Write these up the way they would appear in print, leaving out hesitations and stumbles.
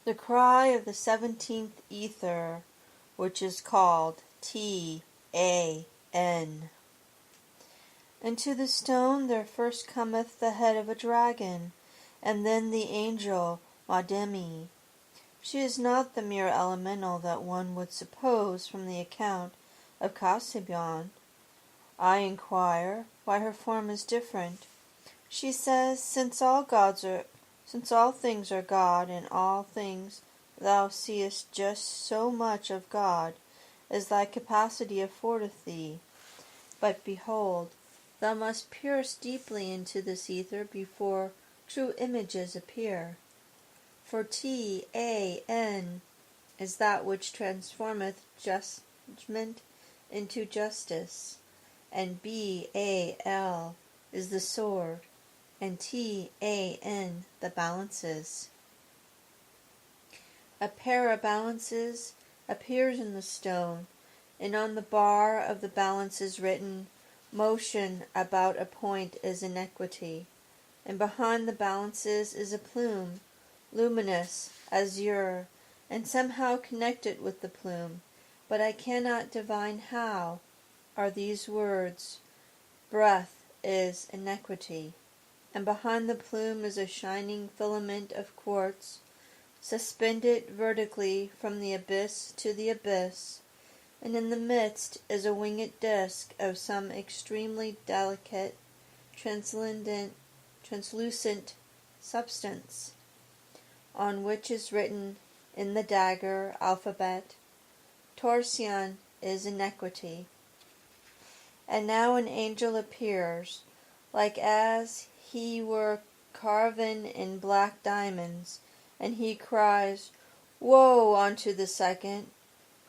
The cry of the 17th Aethyr, which is called T-A-N. And to the stone there first cometh the head of a dragon, and then the angel Mademi. She is not the mere elemental that one would suppose from the account of Casabian. I inquire why her form is different. She says, since all things are God, and all things thou seest just so much of God as thy capacity affordeth thee. But behold, thou must pierce deeply into this ether before true images appear. For T-A-N is that which transformeth judgment into justice, and B-A-L is the sword, and T-A-N the balances. A pair of balances appears in the stone, and on the bar of the balance is written, motion about a point is iniquity, and behind the balances is a plume, luminous, azure, and somehow connected with the plume, but I cannot divine how, are these words, breath is iniquity, and behind the plume is a shining filament of quartz, suspended vertically from the abyss to the abyss, and in the midst is a winged disk of some extremely delicate, translucent substance, on which is written in the dagger alphabet, Torsion is iniquity. And now an angel appears, like as he were carven in black diamonds, and he cries, woe unto the second,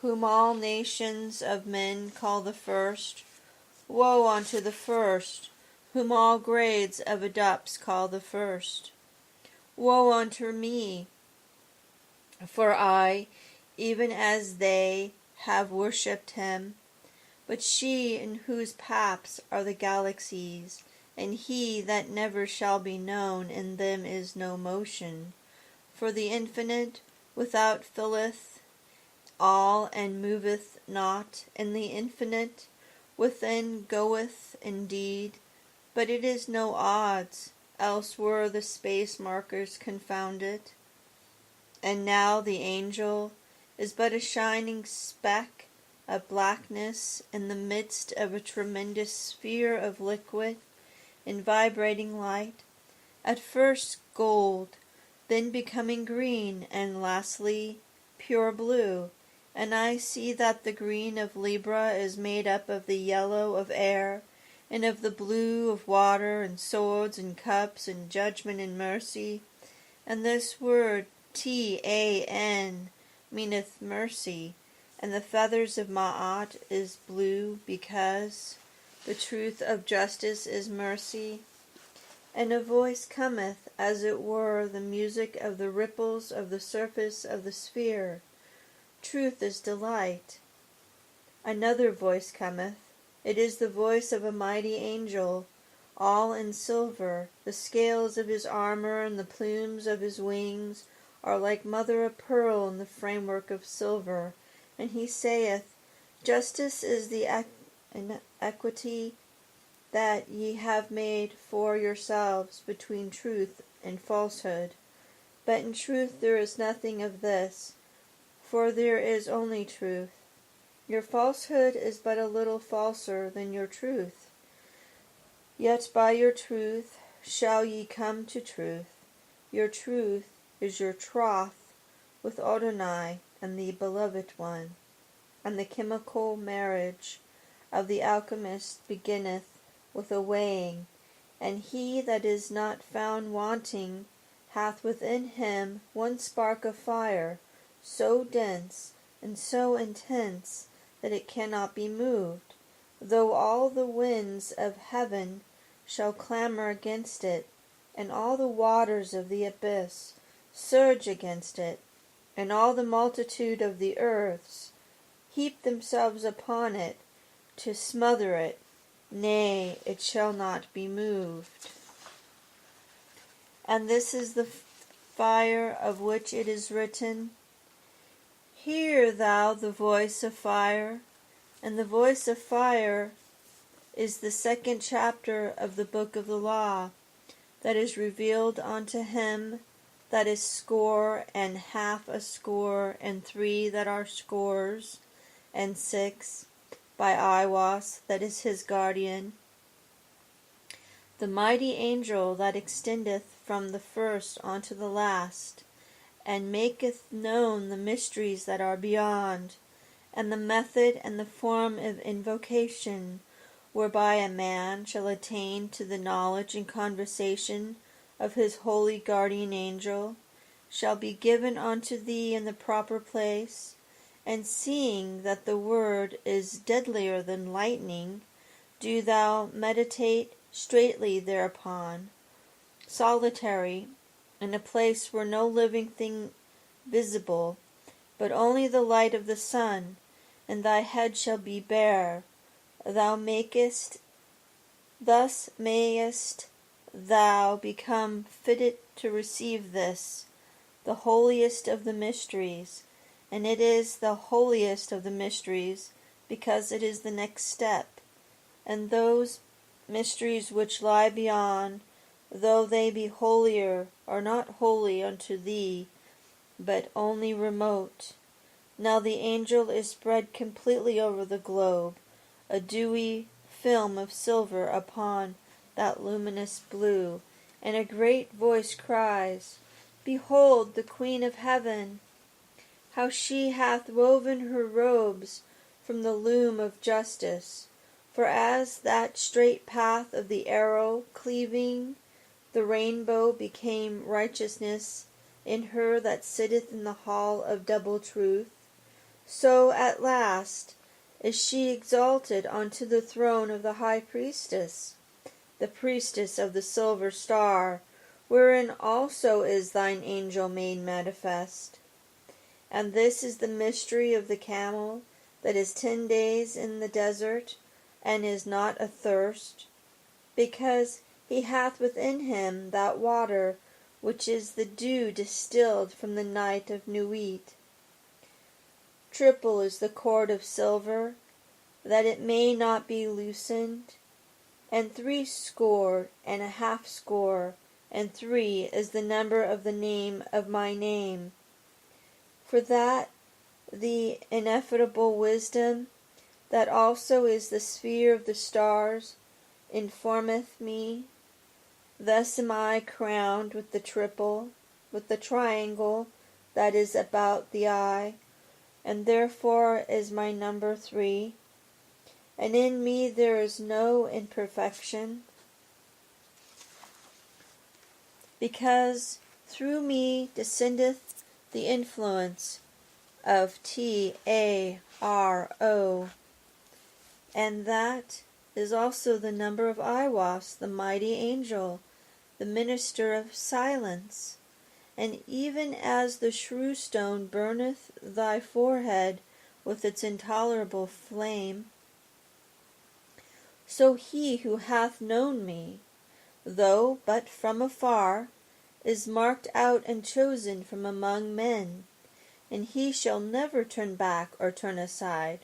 whom all nations of men call the first. Woe unto the first, whom all grades of adepts call the first. Woe unto me, for I, even as they, have worshipped him. But she in whose paps are the galaxies, and he that never shall be known, in them is no motion. For the infinite without filleth all and moveth not, and the infinite within goeth indeed, but it is no odds, else were the space markers confounded. And now the angel is but a shining speck of blackness in the midst of a tremendous sphere of liquid and vibrating light, at first gold, then becoming green, and lastly pure blue. And I see that the green of Libra is made up of the yellow of air, and of the blue of water, and swords, and cups, and judgment, and mercy. And this word T-A-N meaneth mercy, and the feathers of Maat is blue, because the truth of justice is mercy. And a voice cometh, as it were the music of the ripples of the surface of the sphere. Truth is delight. Another voice cometh. It is the voice of a mighty angel, all in silver. The scales of his armor and the plumes of his wings are like mother of pearl in the framework of silver. And he saith, justice is the equity that ye have made for yourselves between truth and falsehood. But in truth there is nothing of this, for there is only truth. Your falsehood is but a little falser than your truth. Yet by your truth shall ye come to truth. Your truth is your troth with Adonai and the beloved one. And the chemical marriage of the alchemist beginneth with a weighing, and he that is not found wanting hath within him one spark of fire, so dense and so intense that it cannot be moved, though all the winds of heaven shall clamor against it, and all the waters of the abyss surge against it, and all the multitude of the earths heap themselves upon it to smother it. Nay, it shall not be moved. And this is the fire, of which it is written, Hear thou the voice of fire. And the voice of fire is the 2nd chapter of the book of the law, that is revealed unto him that is score, and half a score, and 3 that are scores, and 6, by Iwas, that is his guardian. The mighty angel that extendeth from the first unto the last, and maketh known the mysteries that are beyond, and the method and the form of invocation, whereby a man shall attain to the knowledge and conversation of his holy guardian angel, shall be given unto thee in the proper place, and seeing that the word is deadlier than lightning, do thou meditate straightly thereupon, solitary, in a place where no living thing visible, but only the light of the sun, and thy head shall be bare. Thus mayest thou become fitted to receive this, the holiest of the mysteries. And it is the holiest of the mysteries, because it is the next step. And those mysteries which lie beyond, though they be holier, are not holy unto thee, but only remote. Now the angel is spread completely over the globe, a dewy film of silver upon that luminous blue, and a great voice cries, Behold the Queen of Heaven! How she hath woven her robes from the loom of justice. For as that straight path of the arrow cleaving the rainbow became righteousness in her that sitteth in the hall of double truth, so at last is she exalted unto the throne of the high priestess, the priestess of the silver star, wherein also is thine angel made manifest. And this is the mystery of the camel that is 10 days in the desert, and is not athirst, because he hath within him that water which is the dew distilled from the night of new wheat. Triple is the cord of silver, that it may not be loosened, and 60 and a half score, and 3 is the number of the name of my name. For that the ineffable wisdom, that also is the sphere of the stars, informeth me. Thus am I crowned with the triple, with the triangle that is about the eye, and therefore is my number 3. And in me there is no imperfection, because through me descendeth the influence of Taro, and that is also the number of Iwas, the mighty angel, the minister of silence. And even as the shrew stone burneth thy forehead with its intolerable flame, so he who hath known me, though but from afar, is marked out and chosen from among men, and he shall never turn back or turn aside,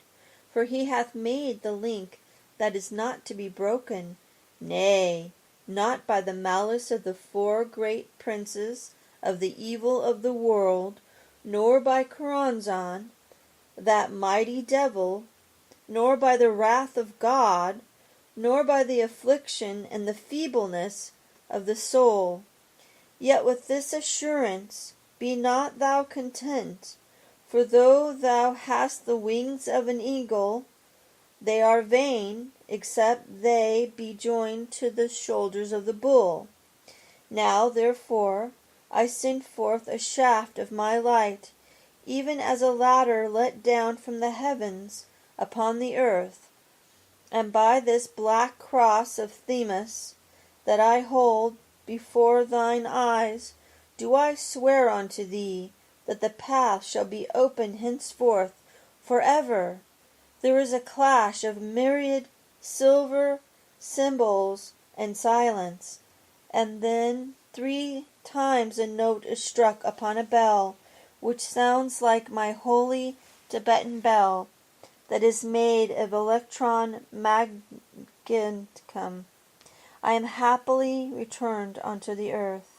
for he hath made the link that is not to be broken, nay, not by the malice of the 4 great princes of the evil of the world, nor by Choronzon, that mighty devil, nor by the wrath of God, nor by the affliction and the feebleness of the soul. Yet with this assurance be not thou content, for though thou hast the wings of an eagle, they are vain, except they be joined to the shoulders of the bull. Now, therefore, I send forth a shaft of my light, even as a ladder let down from the heavens upon the earth, and by this black cross of Themis that I hold before thine eyes, do I swear unto thee that the path shall be open henceforth forever. There is a clash of myriad silver cymbals and silence, and then 3 times a note is struck upon a bell, which sounds like my holy Tibetan bell, that is made of electron magneticum, I am happily returned unto the earth.